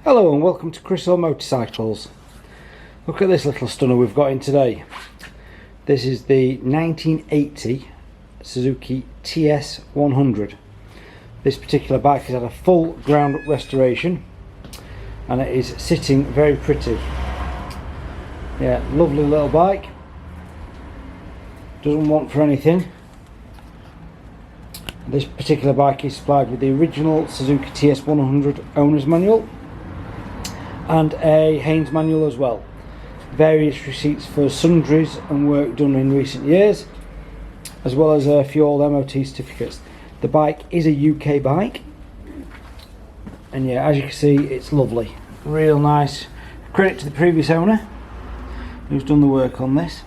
Hello and welcome to Chris Hall Motorcycles. Look at this little stunner we've got in today. This is the 1980 Suzuki TS100. This particular bike has had a full ground up restoration and it is sitting very pretty. Yeah, lovely little bike. Doesn't want for anything. This particular bike is supplied with the original Suzuki TS100 owner's manual and a Haynes manual as well. Various receipts for sundries and work done in recent years, as well as a few old MOT certificates. The bike is a UK bike, and yeah, as you can see, it's lovely. Real nice. Credit to the previous owner who's done the work on this.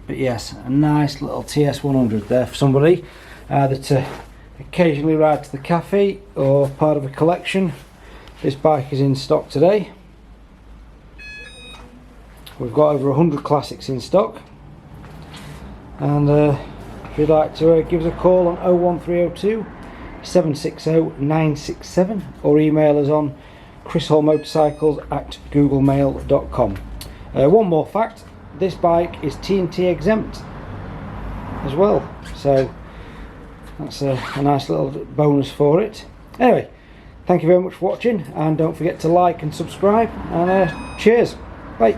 But yes, a nice little TS100 there for somebody either to occasionally ride to the cafe or part of a collection. This bike is in stock today. We've got over 100 classics in stock, and if you'd like to give us a call on 01302 760 967 or email us on chrishallmotorcycles@googlemail.com. One more fact, this bike is TNT exempt as well, so that's a nice little bonus for it. Anyway, thank you very much for watching, and don't forget to like and subscribe, and cheers, bye.